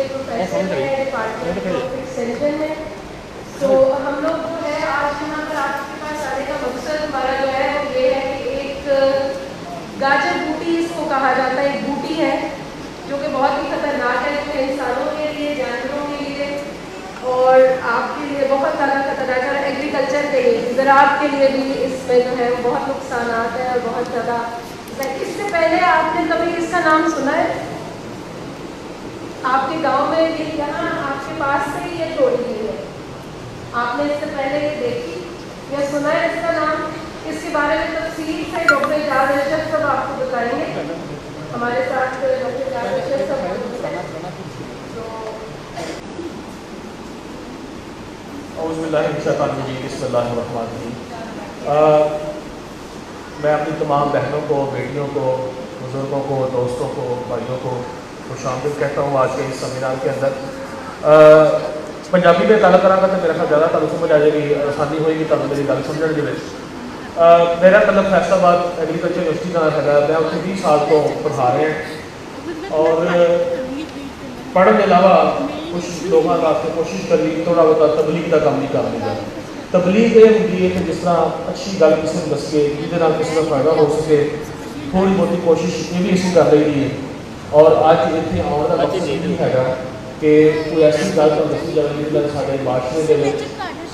Professor है department of extension में। तो हम लोग जो है आज यहाँ पर आपके पास आने का मकसद हमारा जो है वो ये है कि एक गाजर बूटी इसको कहा जाता है, एक बूटी है जो कि बहुत ही खतरनाक है, जो इंसानों के लिए, जानवरों के लिए और आपके लिए बहुत ज़्यादा खतरनाक है। एग्रीकल्चर के लिए, ज़राअत के लिए भी इसमें जो है वो बहुत नुकसान है और बहुत ज़्यादा। इससे पहले आपने कभी इसका नाम सुना है? आपके गांव में ये यहाँ आपके पास से ही ये तोड़ी गई है, आपने इससे पहले ये देखी या सुना है इसका नाम? इसके बारे में तफसील से डॉक्टर इजाज़ अरशद सब आपको बताएंगे। हमारे साथ डॉक्टर इजाज़ अरशद सब मैं अपनी तमाम बहनों को, बेटियों को, बुज़ुर्गों को, दोस्तों को, भाइयों को खुशामदीद कहता हूँ आज के इस सेमिनार के अंदर। पंजाबी में गल करांगा तो मेरा ख्याल ज़्यादा तुहानूं समझ आ जाएगी, आसानी होएगी तुहानूं मेरी गल समझण दे विच। मेरा मतलब फैसलाबाद एग्रीकल्चर यूनिवर्सिटी का हैगा, मैं उत्थे 20 साल तो पढ़ा रहा और पढ़ने के अलावा कुछ लोगों वास्ते कोशिश करी थोड़ा बहुत तबलीग का काम नहीं कर लिया। तबलीग ये होंगी है कि जिस तरह अच्छी गल किसी को दसीए जिसके किसी का फायदा हो सके, थोड़ी बहुत कोशिश ये भी असीं कर रही है। और अज इतने आने का मकसद यही है कि कोई ऐसी गल तो दसी जाए जिससे साढ़े माशरे के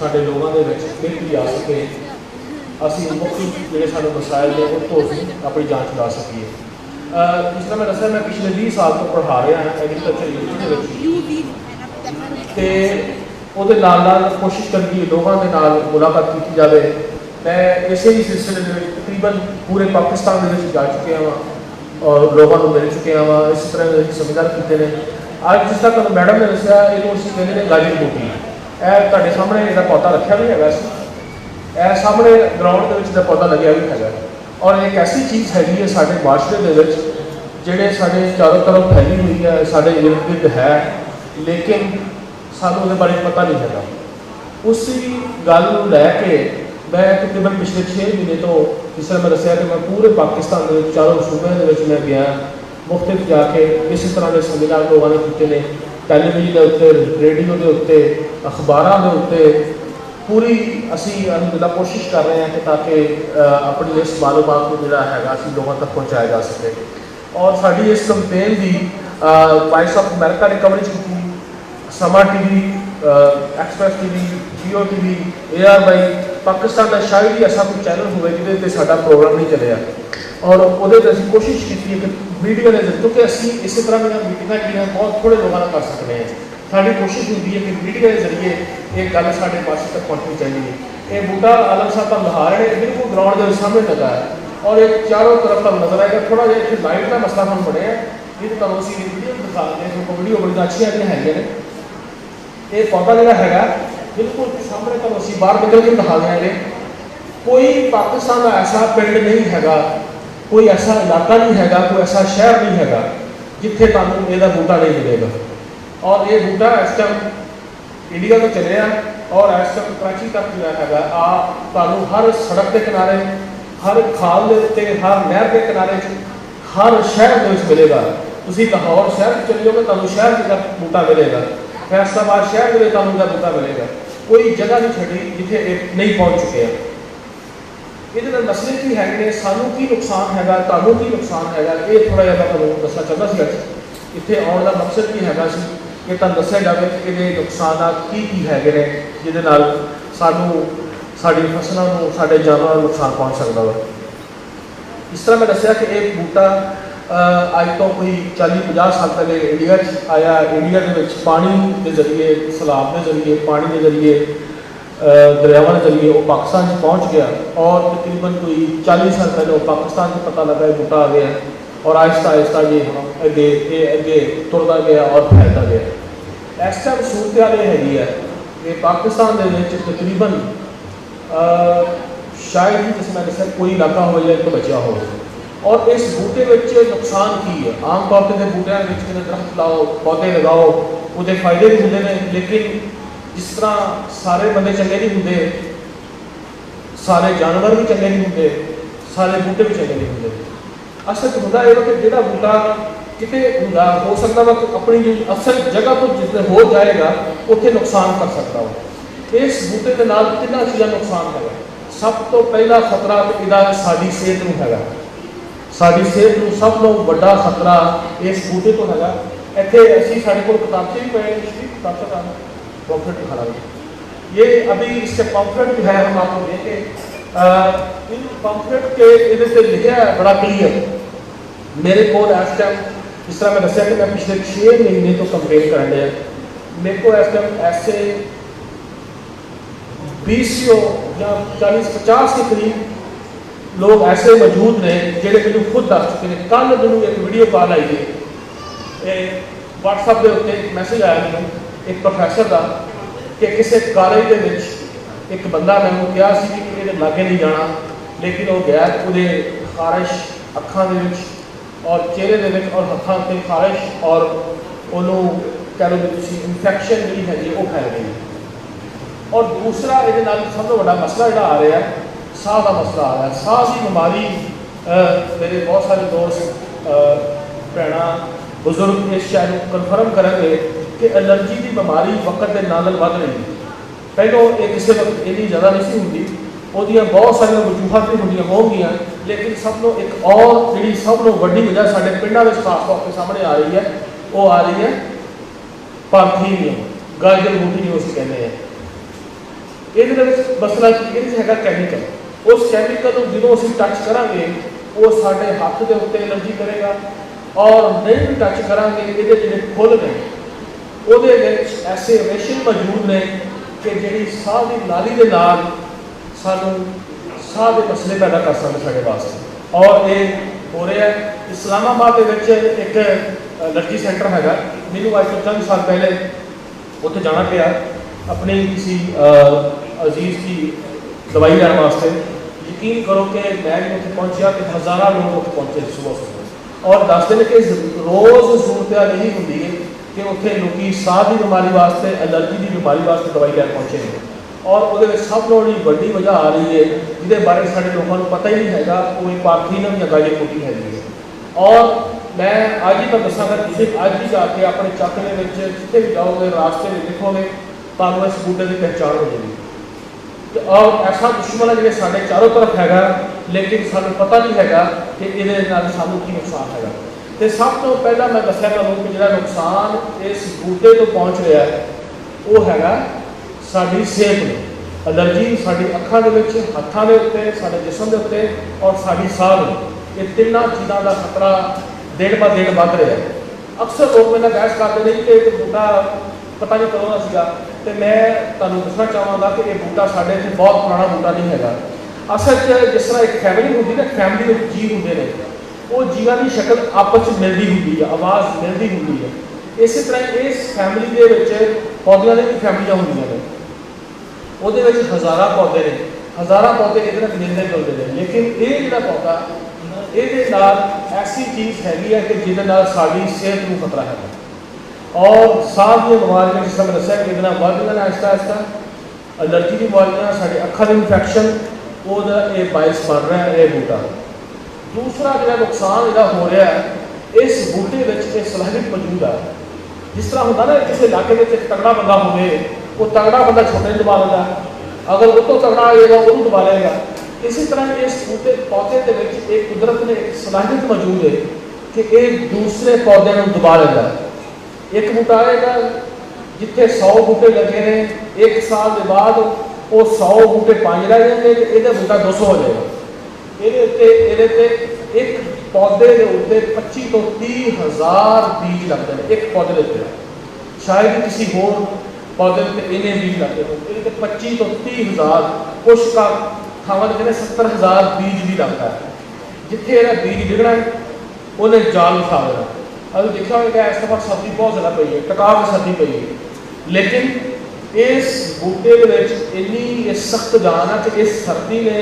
साढ़े लोगों के बेहतरी आ सके, असी मुख्य जोड़े साढ़े मसाइल ने उनको अपनी जांच ला सकीए। जिस तरह मैं दसा, मैं पिछले 20 साल तो पढ़ा रहा हाँ एग्रीकल्चर यूनिवर्सिटी तो कोशिश करी लोगों के नाल मुलाकात की जाए। मैं इसे ही सिलसिले में तकरीबन पूरे पाकिस्तान में जा चुके हाँ और लोगों को मिल चुके हाँ। इस तरह सेमिनार किए हैं। अज जिस तरह मैडम ने दसिया इनू असीं कहते हैं गाजर बूटी। यह तुहाडे सामने इसका पौधा रखा भी है, यह सामने ग्राउंड के पौधा लग्या भी है और एक ऐसी चीज़ हैगी है साढ़े माशरे के जोड़े साढ़े चारों तरफ फैली हुई है, साढ़े इर्द गिर्द है, लेकिन सानू उसके बारे पता नहीं है। उसी गल लैके मैं तकरीबन पिछले 6 महीने तो जिस तरह मैं दसिया कि मैं पूरे पाकिस्तान के चारों सूबे मैं गया मुख्तलिफ जाके इस तरह के सेमिनार लोगों ने किए हैं, टैलीविजन के उत्ते, रेडियो के उत्ते, अखबारों के उत्ते। पूरी असी अलहमदुलिल्लाह कोशिश कर रहे हैं कि ताकि अपनी इस मालूमात को जोड़ा है असी लोगों तक पहुँचाया जा सके। और साड़ी इस कंपेन की वॉइस ऑफ अमेरिका ने कवरेज की, समा टीवी, एक्सप्रेस टीवी, जियो टीवी, ARY पाकिस्तान का शायद ही ऐसा कोई चैनल हो जिसे साडा प्रोग्राम नहीं चलिया। और वो कोशिश की कि मीडिया ने, क्योंकि असी इस तरह की मीटिंग जी बहुत थोड़े लोगों कर सकते हैं, साड़ी कोशिश होती है कि मीडिया के जरिए एक गल साढ़े पास तक पहुँचनी चाहिए। ये बूटा आलम साहब का लहा रहे हैं, बिल्कुल ग्राउंड के सामने लगा है और एक चारों तरफ तक नजर आएगा। थोड़ा जहा इतने लाइट का मसला हम बने ये तो वीडियो दिखा दें, जो वीडियो बड़ी अच्छी है। ये पौधा जोड़ा है बिल्कुल सामने तो असी बाहर निकल के दिखा देंगे। कोई पाकिस्तान का ऐसा पिंड नहीं है, कोई ऐसा इलाका नहीं है, कोई ऐसा शहर नहीं है जिथे तुहानूं इहदा बूटा नहीं मिलेगा। और ये बूटा इस टाइम इंडिया तो चलिया और इस टाइम कराची तक जो है तुहानूं हर सड़क के किनारे, हर खाल के उत्ते, हर नहर के किनारे, हर शहर के मिलेगा। तुसीं लाहौर शहर चले जाओगे तुहानूं शहर का बूटा मिलेगा, फैसलाबाद शहर में तुहानूं इहदा बूटा मिलेगा। कोई जगह नहीं छड़ी जिथे नहीं पहुँच चुके हैं। ये मसले की है, सानू की नुकसान है, तुहानूं की नुकसान है, ये थोड़ा जहा मैं तुहानूं दसना चाहता सी। अज इत्थे आउण दा मकसद की है कि तुहानूं दस्सिया जाए कि ये नुकसान की है जिहदे नाल सानू साडी फसलों को, साडे जानवरों को नुकसान पहुँच सकता है। इस तरह मैं दस्सिया कि एक बूटा अज तो कोई 40-50 साल पहले इंडिया आया। इंडिया के पानी के जरिए, सैलाब के जरिए, पानी के जरिए, दरियावां के जरिए वो पाकिस्तान पहुँच गया और तकरीबन कोई 40 साल पहले वो पाकिस्तान को पता लगा बूटा आ गया और आहिस्ता आहिस्ता ये अगे तुरता गया और फैलता गया। इस टाइम सूरत हाल ये हैगी है कि पाकिस्तान के तकरीबन शायद ही जिस मैं दसा कोई इलाका हो जाए तो बचा हो। और इस बूटे में नुकसान की है, आम तौर पर बूटिया दरख्त लाओ, पौधे लगाओ, वो फायदे भी होंगे हैं, लेकिन जिस तरह सारे बंदे चंगे नहीं होंगे, सारे जानवर भी चंगे नहीं होंगे, सारे बूटे भी चंगे नहीं होंगे। असल होंदा है कि जो बूटा किते ਹੁੰਦਾ हो सकता वा अपनी जो असल जगह तो जिसने हो जाएगा उत्थे नुकसान कर सकता हो। इस बूटे के नाल कितना चीज़ा नुकसान है। सब तो पहला खतरा इहदा साडी सेहत नूं हैगा। साडी सेहत नूं सब तो बड़ा खतरा इस बूटे तो हैगा। इत्थे असीं साडे कोल किताबचे भी पए किताबचा का पॉम्फलेट दिखा रहा। ये अभी इसके पॉम्फलेट जो है हम आपको देखे इन पॉम्फलेट के इहदे ते लिखा है बड़ा क्लीयर। मेरे को इस टाइम जिस तरह मैं दसिया कि मैं पिछले 6 महीने तो कंपेन कर लिया। मेरे को इस टाइम ऐसे 20 या 40-50 के करीब लोग ऐसे मौजूद ने जिहड़े मैनूं खुद दस चुके हैं। कल मैनूं एक वीडियो कॉल आई है WhatsApp के उत्ते एक मैसेज आया मैनूं एक प्रोफैसर का कि किसी कॉलेज के विच एक बंदा मैनूं कहा सी कि इहदे लागे नहीं जाना, लेकिन वो गया उहदे खारिश अखां दे विच और चेहरे दे विच और हत्थां ते खारिश और उन्होंने कह लो कि इन्फैक्शन जी है जी वो फैल गई। और दूसरा ये सब तो बड़ा मसला जो आ रहा है साह का मसला आ रहा है। साह की बीमारी मेरे बहुत सारे दोस्त भैन बुजुर्ग इस शायद कन्फर्म करेंगे कि एलर्जी की बीमारी वक्त के नाल वध रही है। पहलों ये किसी वक्त इन्नी ज़्यादा नहीं सी होंदी, ਉਹਦੀਆਂ बहुत सारिया वजूहत भी होंदियां होंगियां, लेकिन सब नो एक और जी सब नो वड्डी वजह साडे पिंडां विच खास तौर पर सामने आ रही है, वो आ रही है पार्थीनियम गाजर बूटी जो असीं कहते हैं। ये मसला ये हैगा कैमिकल। उस कैमिकल को जो असीं टच करांगे वो साडे हत्थ के उत्ते एलर्जी करेगा और नहीं भी टच करांगे ये जिहड़े फुੱਲ ने ਉਹਦੇ ਵਿੱਚ ऐसे रेशे मौजूद ने कि जिहड़ी साह की नाली के नाल सानू साह के मसले पैदा कर सकते साढ़े वास्ते। और ये हो रहा है इस्लामाबाद के एक एलर्जी सेंटर हैगा। मैनू अज तो चंद साल पहले उत्थे जाना पिया अपनी किसी अजीज की दवाई लैन वास्ते। यकीन करो कि मैं भी उत्थे पहुंचा कि हज़ारा लोग उत्थे पहुंचे सुबह सुबह और दसते हैं कि रोज़ सूरत यही होंगी है कि उत्थे लोग साह की बीमारी वास्ते एलर्जी की बीमारी वास्ते दवाई लैन पहुंचे हैं। और वो सब लोग बड़ी वजह आ रही है जिसके बारे साढ़े लोगों को पता ही नहीं है वो पार्थीनियम या गाजर बूटी हैगी है। और मैं अज ही मैं दसागा तुम अज ही जाके अपने चक्क में जिथे भी जाओगे रास्ते में देखोगे तो इस बूटे की पहचान हो जाएगी। और ऐसा दुश्मन है जो साढ़े चारों तरफ हैगा, लेकिन सानू पता नहीं हैगा कि ये सानू की नुकसान हैगा। तो सब तो पहला मैं दसिया तुहानू कि जिहड़ा नुकसान इस बूटे तो पहुँच रहा है वो हैगा साड़ी सेहत में। एलर्जी साड़ी अखां दे विच हत्थां दे उत्ते साडे जिसम दे उत्ते और साड़ी साह में ये तिन्ना चीज़ों का खतरा दिन ब दिन बढ़ रहा है। अक्सर लोग मेरे बहस करते हैं कि एक बूटा पता नहीं कदों का सीगा, तो मैं तुहानू दसना चाहांगा कि यह बूटा साडे इत्थे बहुत पुराना बूटा नहीं हैगा। असल जिस तरह एक फैमिली होंदी ना, फैमिली में जी होंदे ने वो जीवां की शक्ल आपस में मिलती होंदी है, आवाज़ मिलती होंदी है। इस तरह इस फैमिली के विच पौदियां दी भी फैमिलियां होंदियां ने, ਉਹਦੇ ਵਿੱਚ हज़ारा पौधे ने, हज़ारा पौधे एक मिलते जुलते हैं। लेकिन ये जो पौधा ये ऐसी चीज़ हैगी है कि जिहदे नाल साडी सेहत को खतरा है। और साह दी बीमारियां जिस तरह दस्सिया कि बढ़ आहिस्ता आहिस्ता एलर्जी की बीमारियां साडे अखां दी इन्फैक्शन वो बायस बन रहा है ये बूटा। दूसरा जो नुकसान जो हो रहा है इस बूटे में सलाहियत मौजूद है। जिस तरह होंदा ना किसी इलाके में तगड़ा बंदा हो वो तगड़ा बंदा छोटे दबा लेगा, अगर वो तो तगड़ा आएगा वो दबा लेगा। इसी तरह इस बूटे पौधे के विच एक कुदरत ने एक सलाहियत मौजूद है कि एक दूसरे पौधे को दबा लेगा। एक बूटा आएगा जिथे 100 बूटे लगे ने, एक साल के बाद वो 100 बूटे 5 रह जाएंगे तो ये बूटा 200 हो जाएगा। ये एक पौधे के उत्ते 25 तो 30 हज़ार बीज लगते हैं एक पौधे के उत्ते। शायद किसी होर पौधे के इन्हें बीज लगते हो, 25 तो 30 हज़ार, कुछ का थावां कहते 70 हज़ार बीज भी लगता है। जिथे यह बीज डिगना है उन्हें जाल बिछा देना। अभी देखा होगा इस दफा सर्दी बहुत ज़्यादा पई है, टकाव सर्दी पई है, लेकिन इस बूटे इन्नी सख्त जान है कि इस सर्दी ने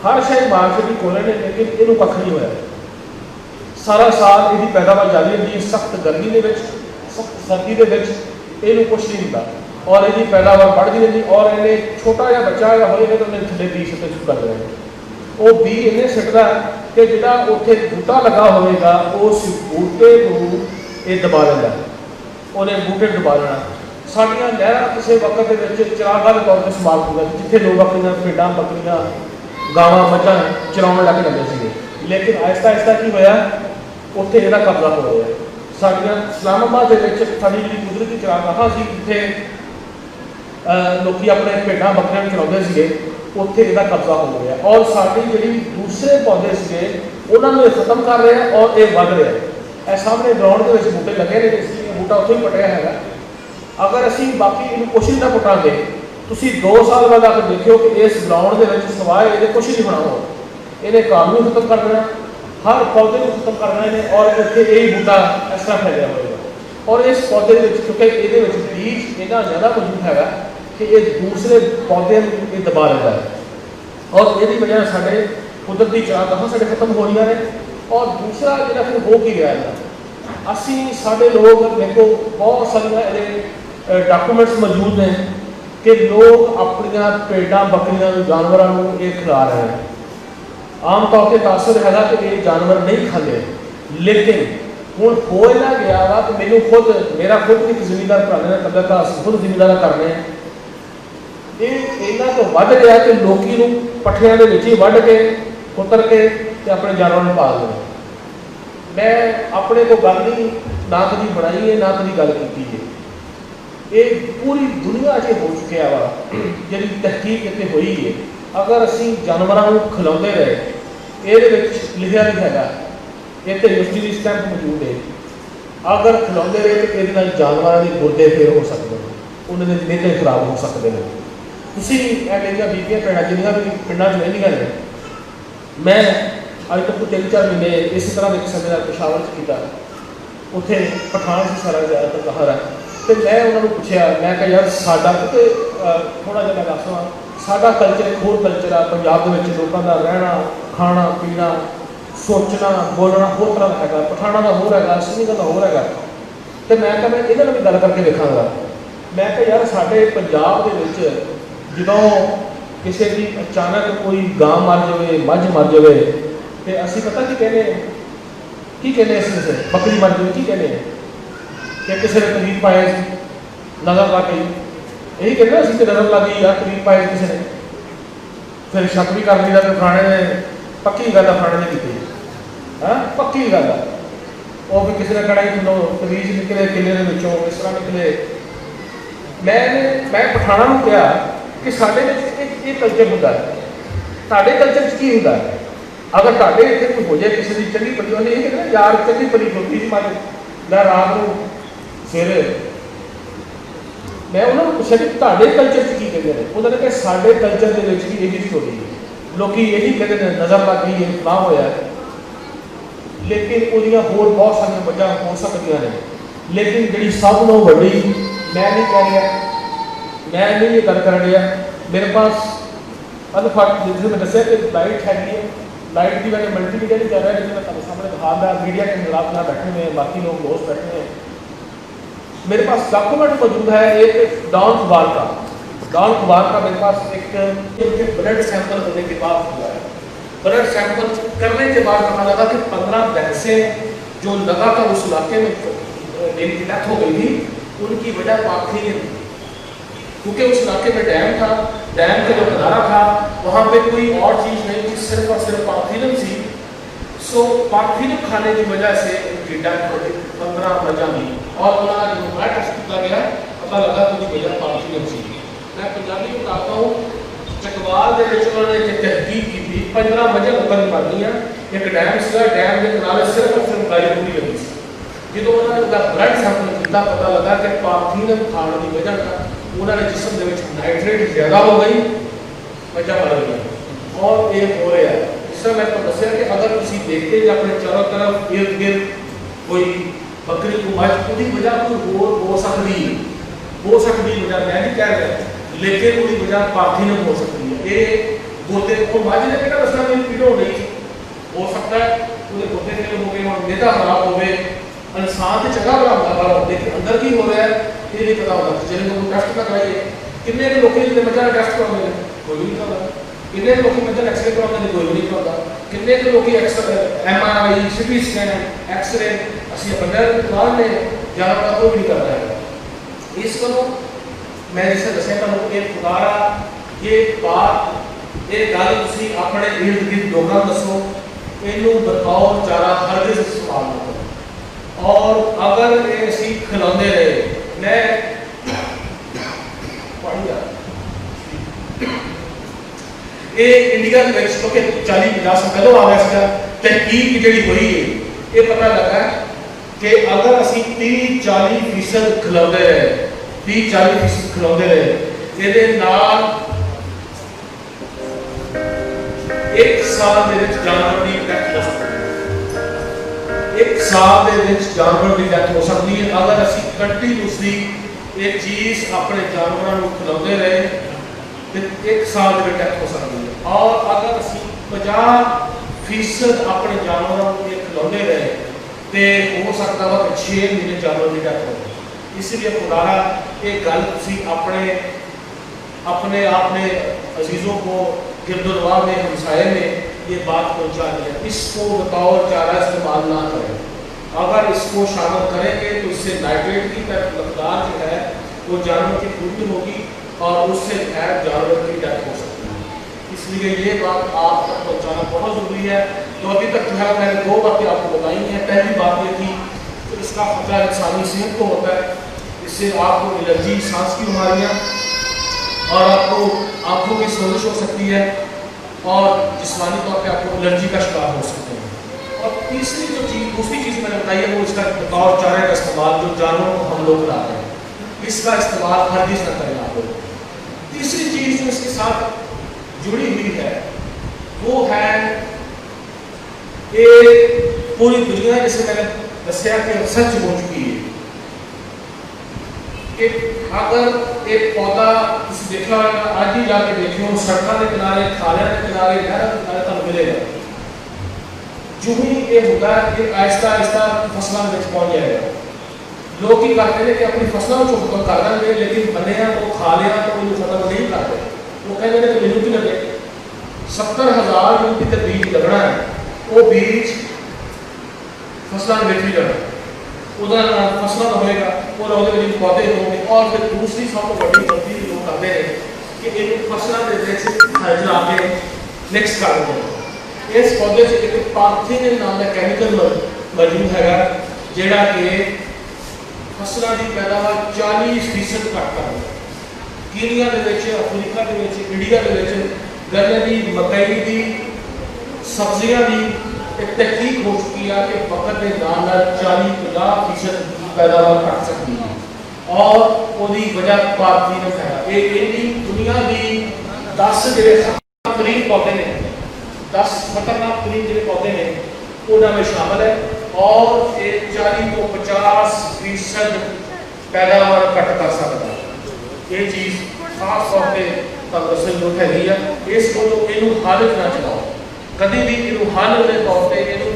हर शायद मार्केट भी खोले ने, लेकिन इनू कख नहीं होया। सारा साल इसकी पैदावार जारी होती है, सख्त गर्मी के सख्त सर्दी के इनू कुछ नहीं होता और इसकी पैदावार बढ़ती रहती। और इन्हें छोटा जहा बच्चा होगा तो उन्हें थले बीज सुट्टे शुरू कर देना। वो बीज इन्हें सुटता कि जिहड़ा उत्थे बूटा लगा होगा उस बूटे को ये दबा लेंदा, उन्हें बूटे दबा लेना। साडियां नहरां किसी वक्त दे विच चरागाह दे तौर पर समाप्त हो गई, जिथे लोग अपनी भेडां बकरियां गावां मझां चराउण लग जांदे सीगे, लेकिन आहिस्ता आहिस्ता की होया उत्थे इहदा कब्जा हो गया। साडियां इस्लामाबाद दे विच साडी जिहड़ी कुदरती चरागाह सी जिथे लोग अपने भेडां बकरियां चराउंदे सीगे, उत्थे इहदा कब्जा हो गया और साडी जिहड़ी दूसरे पौधे सीगे उन्होंने ये खत्म कर रहे हैं और ये बढ़ रहा है। ए सामने ग्राउंड के विच बूटे लगे ने, इसलिए बूटा उत्थे ही पटिया है। अगर असी बाकी इन्हू कुछ ना पुटांगे, तुसीं 2 साल बाद आकर देखियो कि इस ग्राउंड के विच सवाए इहदे कुछ नहीं बनाओ, इन्हें काम भी खत्म कर देना, हर पौधे को खत्म कर देना इन्हें और इत्थे यही बूटा इस तरह फैलिया होगा। और इस पौधे क्योंकि ये बीज इतना ज़्यादा मौजूद है कि ये दूसरे पौधे ये दबा लेता है और यही वजह साढ़े कुदरती चरागाह साढ़े खत्म हो रही हैं। और दूसरा जो फिर हो की गया है, असी साढ़े लोग देखो बहुत सारिया डॉक्यूमेंट्स मौजूद हैं कि लोग अपन भेडां बकरियां जानवरों को ये खिला रहे हैं। आम तौर पर तासर है कि ये जानवर नहीं खाते, लेकिन हूँ हो ना गया वा तो मैनू खुद मेरा खुद एक जिमीदार भरा ने कदर का खुद जिमीदार करने ये इन्हों तो वध गया कि लोग पट्ठियां के ही वढ़ के कुतर के अपने जानवरों को पाल दें। मैं अपने को गल नहीं ना कभी बनाई है ना कभी गल की है, ये पूरी दुनिया च हो चुकिया वा जी तहकीक इतने हुई है। अगर असी जानवरों को खिलाते रहे, ये लिखा भी है इतने यूनिवर्सिटी स्टैंप मौजूद है, अगर खिलाते रहे तो ये जानवरों के गुर्दे फेल हो सकते हैं, उन्होंने नेत्र खराब हो सकते हैं। तुसी मेरिया बीबियां भैणां जिन्नियां भी पिंडां च रहिंदियां ने, मैं अज तक 3-4 महीने इस तरह के किस्म का पेशावर किया, उत्थे पठान से सारा ज़्यादातर बाहर है। तो मैं उन्होंने पूछा, मैं कहा यार साडा क्योंकि थोड़ा जिहा मैं दसवां साडा कल्चर एक होर कल्चर है, पंजाब के लोगों का रहना खाना पीना सोचना बोलना होर तरह का है, पठाना का होर है, सिंधी का होर है। तो मैं कहा मैं इन्होंने भी गल करके देखा। मैं कहा यार साडे पंजाब के जो किसी की अचानक कोई गां मर जाए मझ मर जाए तो असी पता की कहने इस बकरी मर जाए की कहने कि किसी ने तरीफ पाया नज़र लग गई, यही कहते असी तो नज़र लग गई यार तरीफ पाया किसी ने, फिर शक भी कर लिया कि फलाने ने पक्की गल फलाने ने की है पक्की गल है, वो भी किसी ने कढ़ाई थलों तवीज निकले किले के इस तरह निकले। मैं पठाना को कहा कि साढ़े ये कल्चर होता है, साढ़े कल्चर की होता है। अगर साढ़े इतने कोई हो जाए किसी की चंगी भली उन्हें ये कहना यार चंगी भली खलोती सी मज मैं रात को सवेरे मैं उन्होंने पूछा कि साढ़े कल्चर की कहते हैं, उन्होंने कहा साढ़े कल्चर के भी यही स्टोरी है, लोग यही कहते हैं नज़र लग गई है ना होया, लेकिन वो होर बहुत सारी वजह हो सकती हैं। लेकिन जी सब नू वड्डी मैं नहीं कह रहा, मैं नहीं ये गल कर रहा, मेरे पास अनफट जिसे मैं दसिया कि लाइट हैगी, लाइट की मैंने मल्टीमीडिया नहीं कर रहा है, जिसे मैं तुम्हारे सामने दिखा रहा, मीडिया के खिलाफ यहाँ बैठे हुए हैं, बाकी लोग दोस्त बैठे हुए हैं। मेरे पास डॉक्यूमेंट मौजूद है एक डॉन कुबार का मेरे पास एक ब्लड सैंपल होने के बाद हुआ है। ब्लड सैंपल करने के बाद पता लगा कि 15 भैंसें जो लगातार उस इलाके में जिनकी डेथ हो गई थी उनकी वजह पार्थिलियम थी, क्योंकि उस इलाके में डैम था, डैम का जो किनारा था वहाँ पे कोई और चीज़ नहीं थी, सिर्फ और सिर्फ पार्थिलियम थी। सो पार्थिलियम खाने की वजह से उनकी डेथ हो गई 15 मजा में, और उन्होंने जो ब्लड टेस्ट किया गया पता लगा कि उनकी वजह पार्थिलियम थी। मैं पंजाबी में बताता हूँ, चकवाल के उन्होंने एक तहकीक की थी, 15 मजा खत्म करनी, एक डैम से डैम के किनारे सिर्फ और सिर्फ गाय पूरी लगी सी। जो उन्होंने ब्लड सैंपल किया पता लगा कि पार्थिलियम खाने की वजह का उन्होंने जिसम के नाइट्रेट ज़्यादा हो गई, मजा मर गई और ये हो रहा है। इस तरह मैं तो दसिया कि अगर तुम देखते हैं अपने चारों तरफ इर्द गिर्द कोई बकरी को मज उसकी वजह कोई होर हो सकती वजह मैं नहीं कह रहा, लेकिन उसकी वजह पार्थिलियम हो सकती है। ये गोते को मज ने कहना दसना मेरी पीड़ हो गई, हो सकता है वो गोते फेल हो गए और नेता खराब हो गए, इंसान तो चंगा भला होगा लेकिन अंदर की हो रहा है ये नहीं पता होता। जिन्हें लोग टेस्ट ना कराइए किन्ने के लोग जिन्हें बच्चा टेस्ट कराते हैं कोई भी नहीं करता, किन्ने लोग मतलब एक्सरे करवाते हैं, कोई भी नहीं करवाता। किन्ने के लोग x-ray MRI CT scan x-ray असं बंदा दुकान ने जानवर कोई भी नहीं करता है। इस करो मैं जिसे दसिया तुहानू ये खुदारा ये बात ये गल तुसीं अपने इर्द गिर्द लोगों को दसो, इनू बतौर चारा हरगिज़ इस्तेमाल ना करो। और अगर ये असीं खिलाते रहे, मैं ये इंडिया क्योंकि 40-50 साल पहले आ गया इसका तहकीक जी हुई है, ये पता लगा कि अगर असी 30-40% खिलाते रहे, 30-40% खिलाते रहे, ये एक साल जानवर की डेथ हो सकती है। एक साल जानवर की डेथ हो सकती है अगर असी कंटिन्यूसली ये चीज़ अपने जानवरों को खिलाते रहे, तो एक साल में डेथ हो सकती है। और अगर असी 50% अपने जानवरों को ये खिलाते रहे, तो हो सकता है कि 6 महीने जानवर की डेथ हो। इसलिए खुदारा ये गल अपने अपने अजीज़ों को गिरदुरवा में हमसाए में ये बात पहुँचा दी है। इसको बतौर चारा इस्तेमाल ना करें। अगर इसको शामिल करेंगे तो इससे नाइट्रेट की मकदार जो है वो जानवर की पूरी होगी और उससे जानवर की डेथ हो सकती है। इसलिए ये बात आप तक पहुँचाना बहुत ज़रूरी है। तो अभी तक जो है मैंने 2 बातें आपको बताई हैं। पहली बात ये थी कि इसका खतरा इंसानी सेहत को होता है, इससे आपको एलर्जी, सांस की बीमारियाँ और आपको आँखों की सोजिश हो सकती है और जिस्मानी तौर पे आपको एलर्जी का शिकार हो सकते हैं। और दूसरी चीज़ मैंने बताई है वो इसका बतौर चारे का इस्तेमाल जो जानवरों को हम लोग कराते हैं, इसका इस्तेमाल हरगिज़ न करें आप लोग। तीसरी चीज़ जो इसके साथ जुड़ी हुई है वो है एक पूरी दुनिया जैसे मैंने दसिया कि सच हो चुकी है कि अगर एक पौधा देखा होगा, आज ही जाके देखियो सड़कों के किनारे, खालियां के किनारे, नहरों के किनारे तुहानू मिलेगा। जो ही ये होता है कि आहिस्ता आहिस्ता फसलों में पहुँच जाएगा। लोग की करते हैं कि अपनी फसलों को खत्म कर देंगे, लेकिन बनिया तो खालियां तो उन्हें खत्म नहीं करते। वो कहते हैं कि मैनू की लगे 70,000 यूनिट का बीज लगना है, वो बीज फसलों में भी जाना, उधर फसलों का होएगा और पौधे होंगे। और फिर दूसरी सब बड़ी गलती लोग करते हैं कि एक फसलों के जला के मिक्स कर देंगे। इस पौधे से एक पार्थिन नाम का कैमिकल मौजूद है जोड़ा कि फसलों की पैदावार 40% घट कर देगा। कीनिया के अफ्रीका के इंडिया के गन्ने की, मकई की, सब्जियां की एक तहकीक हो चुकी है कि वक्त के नाम 40-50% की पैदावार घट सकती है और उसकी वजह पार्थिन है। एक दुनिया की 10 जो खतरनाक पौधे ने, 10 खतरनाक जो पौधे ने उन्होंने शामिल है और ये 40-50% पैदावार घट कर सकता है। ये चीज़ खास तौर पर तंदुरुस्ती जो है इसको इनू हालत ना चलाओ, कभी भी इनू हालत के तौर पर इनू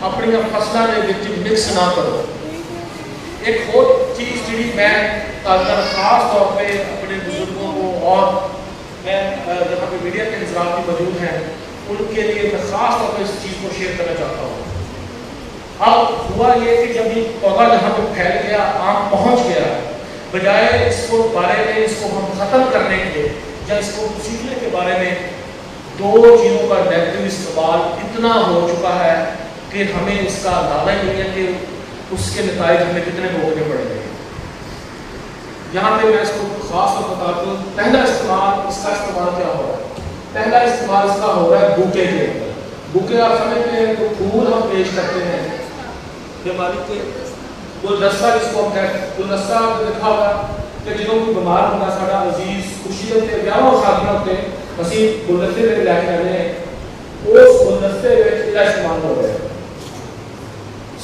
अपन फसलों के मिक्स ना करो। एक और चीज़ जी मैं अगर खास तौर पर अपने बुजुर्गों को और मैं जहाँ पे मीडिया के इंतजाम भी मौजूद हैं उनके लिए मैं खास तौर पर इस चीज़ को शेयर करना चाहता हूँ। अब हुआ ये कि जब ये पौधा जहाँ पे फैल गया, आम पहुँच गया, बजाय इसको बारे में इसको हम ख़त्म करने के या इसको सीखने के बारे में 2 चीज़ों का नेगेटिव इस्तेमाल इतना हो चुका है कि हमें इसका अंदाजा ही नहीं है कि उसके नतीजे हमें कितने भोगने पड़ेंगे। यहाँ पे मैं इसको खास तौर पर बताता हूँ। पहला इस्तेमाल इसका इस्तेमाल क्या हो रहा है? पहला इस्तेमाल इसका हो रहा है बुके के। बुके आप समझते हैं तो फूल हम पेश करते हैं बीमारी के, गुलदस्ता जिसको हम कहते हैं। गुलदस्ता देखा होगा कि जो कोई बीमार होगा साड़ा अजीज खुशी होते ब्याह शादियां होते असी गुलदस्ते में लैके आने हैं उस गुलदस्ते में इस्तेमाल हो रहा है।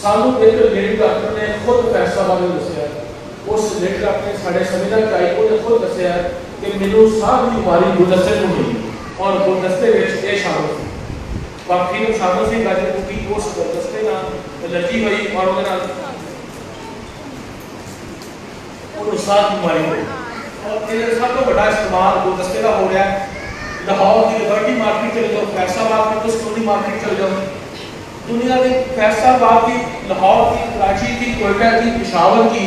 सानू एक लेडी डॉक्टर ने खुद फैसला बारे दसिया, उस लेडी डॉक्टर ने साढ़े संविधान का उन्हें खुद दसिया कि मैनू साह की बीमारी गुलदस्ते को मिली और गुलदस्ते में ये शामिल थी। बाकी शामिल थी गाजर क्योंकि उस गुलदस्ते ना एलर्जी हुई और साथ बीमारी हुई। और सब तो बड़ा इस्तेमाल गुलदस्ते का हो रहा है। लाहौर की लिबर्टी मार्केट चले जाओ, फैसलाबाद की कॉलोनी मार्केट चले जाओ, दुनिया की फैसलाबाद की, लाहौर की, कराची की, कोयटा की, पेशावर की,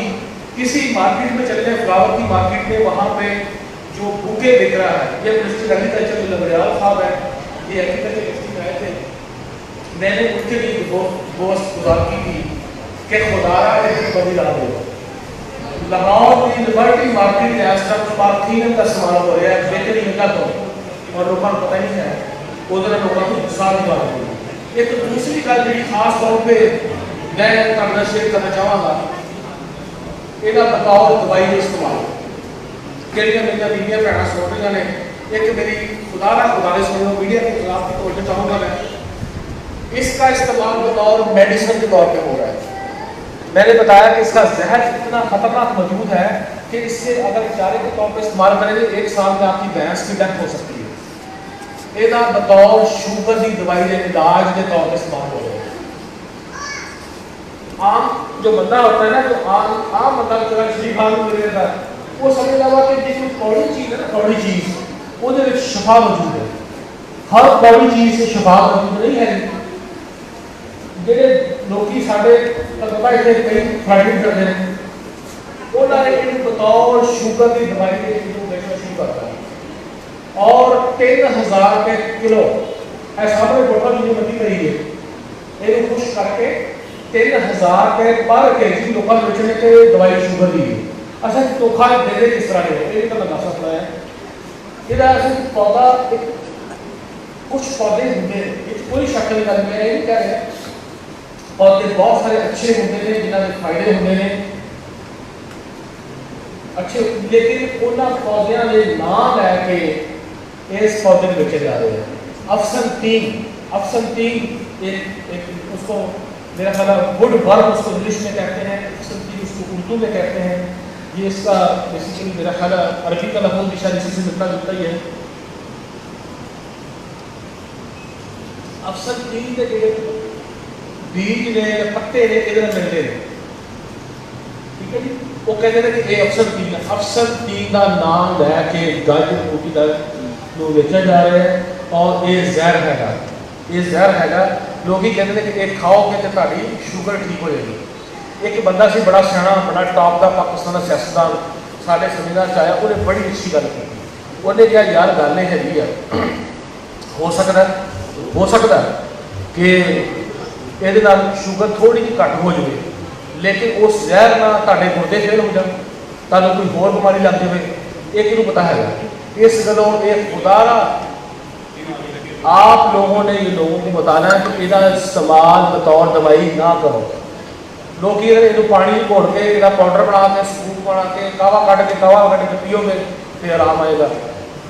किसी मार्केट में चले जाए, फ्लावर की मार्केट में, वहाँ पे जो बुके बिक रहा है, ये मिनिस्टर एग्रीकल्चर जो लबरियाल साहब है, ये एग्रीकल्चर मिनिस्टर आए थे, मैंने उनके लिए बहुत गुजारकी की कि खुदारा है बड़ी रात हो। लाहौर की लिबर्टी मार्केट है, इस तरह पार्किंग का इस्तेमाल हो रहा है, बेहतरी मिलता तो और लोगों को पता नहीं है, उधर लोगों को गुस्सा भी आ रही है। एक दूसरी गल जी खास तौर पर मैं करना शेयर करना चाहूँगा, ਇਹਦਾ ਬਤੌਰ ਦਵਾਈ ਦੇ ਇਸਤੇਮਾਲ ਕਿਹੜੀਆਂ ਮੇਰੀਆਂ ਬੀਬੀਆਂ ਭੈਣਾਂ ਸੁਣ ਰਹੀਆਂ ਨੇ, एक मेरी खुदारा गुजारिश है मीडिया के खिलाफ भी बोलना चाहूँगा मैं, इसका इस्तेमाल बतौर मेडिसिन के तौर पे हो रहा है। मैंने बताया कि इसका जहर इतना खतरनाक मौजूद है कि इससे अगर चारे के तौर पर इस्तेमाल करेंगे 1 साल में आपकी भैंस की डेथ हो सकती है। ਇਹਦਾ बतौर शुगर की दवाई के इलाज के तौर पर इस्तेमाल हो रहा है। आम जो बंदा होता है ना, जो आम बंदा बेचारा श्री खान मिल जाता है, वो समझ लगा कि जो कौड़ी चीज़ है ना, कौड़ी चीज़ ਉਹਦੇ ਵਿੱਚ ਸ਼ਫਾ ਮੌਜੂਦ ਹੈ। हर कौड़ी चीज़ से शफा मौजूद नहीं है। ਜਿਹੜੇ ਲੋਕੀ ਸਾਡੇ ਤਕਰੀਬਨ ਇੱਥੇ ਕਈ ਫਾਈਟਿੰਗ ਕਰਦੇ ਨੇ, ਉਹਨਾਂ ਨੇ ਇਹਨੂੰ ਬਤੌਰ ਸ਼ੂਗਰ ਦੀ ਦਵਾਈ ਦੇ ਨੂੰ ਵੇਚਣਾ ਸ਼ੁਰੂ ਕਰਤਾ और 3000 रुपये किलो ਇਹ ਸਾਹਮਣੇ ਬੋਤਲ ਜਿੰਨੀ ਮੱਦੀ ਪਈ ਹੈ, ਇਹਨੂੰ ਖੁਸ਼ ਕਰਕੇ 3000 रुपये पर केजी लोगों को बेचने के दवाई शुगर दी है। अच्छा धोखा दे दे किस तरह है, ये तो मैं दस सकता है। ਇਹਦਾ ਅਸੀਂ ਪੌਦਾ कुछ पौधे होंगे, कोई शक नहीं कर मैं ये कह रहा, पौधे बहुत सारे अच्छे होंगे ने जिन्होंने फायदे होंगे ने अच्छे, लेकिन उन्होंने पौधों के नाम लैके इस पौधे बेचे जा रहे हैं। अफसन तीन एक उसको मेरा ख्याल वुड वर्म उसको इंग्लिश में कहते हैं, अफसन तीन उसको उर्दू में कहते हैं। ये इसका बेसिकली मेरा ख्याल अरबी का लफ्ज़ भी शायद इसी से मिलता जुलता ही है। अफसन तीन के जो बीज ने पत्ते ने इधर मिलते हैं, ठीक है जी, वो कहते हैं कि ये अफसन तीन है। अफसन तीन का नाम लैके गज बूटी का बेचा जा रहा है और ये जहर हैगा, ये जहर हैगा। लोग कहते हैं कि ये खाओगे तो ताड़ी शुगर ठीक हो जाएगी। एक बंदा से बड़ा सियाना बड़ा टॉप का पाकिस्तान का सियासतदान साढ़े संविधान च आया, उन्हें बड़ी अच्छी गल की, उन्हें कहा यार गल है हो सकता है कि ये शुगर थोड़ी जी घट हो जाए, लेकिन उस जहर ना ताड़े गुर्दे फेल हो जाए, तुहानूं कोई होर बीमारी लग जाए, ये किनूं पता है। इस गलों ये खुदारा आप लोगों ने ये लोगों को बताना है कि इसका इस्तेमाल बतौर दवाई ना करो। लोग ये पानी घोल के इसका पाउडर बना के सूप बना के कावा कट के पियोगे तो आराम आएगा।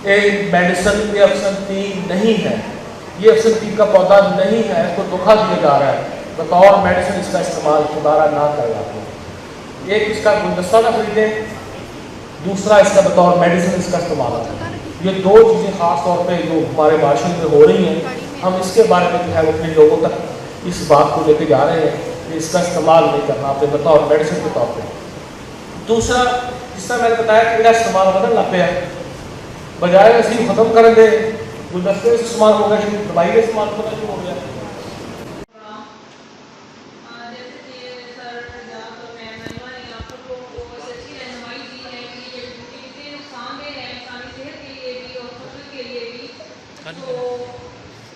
ये मेडिसिन ये अफसन तीन नहीं है, ये अफसन तीन का पौधा नहीं है, इसको धोखा दिया जा रहा है। बतौर मेडिसिन इसका इस्तेमाल खुदारा ना करें आप लोग। एक इसका गुलदस्ता ना खरीदें, दूसरा इसका बतौर मेडिसिन इसका इस्तेमाल करें। ये दो चीज़ें ख़ास तौर पे जो हमारे माशरे में हो रही हैं, हम इसके बारे में जो है वो अपने लोगों तक इस बात को लेके जा रहे हैं कि इसका इस्तेमाल नहीं करना आपने बतौर मेडिसिन के तौर पे। दूसरा जिस तरह मैंने बताया कि इसका इस्तेमाल बदल लग पाया, बजाय असी खत्म कर दे गुलदस्ते से इस्तेमाल हो गया, शुरू दवाई का इस्तेमाल करना शुरू हो गया।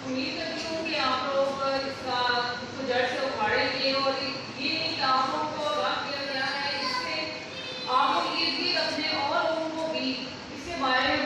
उम्मीद करती हूँ कि आप लोग इसका जड़ से उखाड़ेंगे और ये आप लोगों को आगाह किया गया है, इससे आप लोग ये भी अपने और लोगों को भी इसके बारे में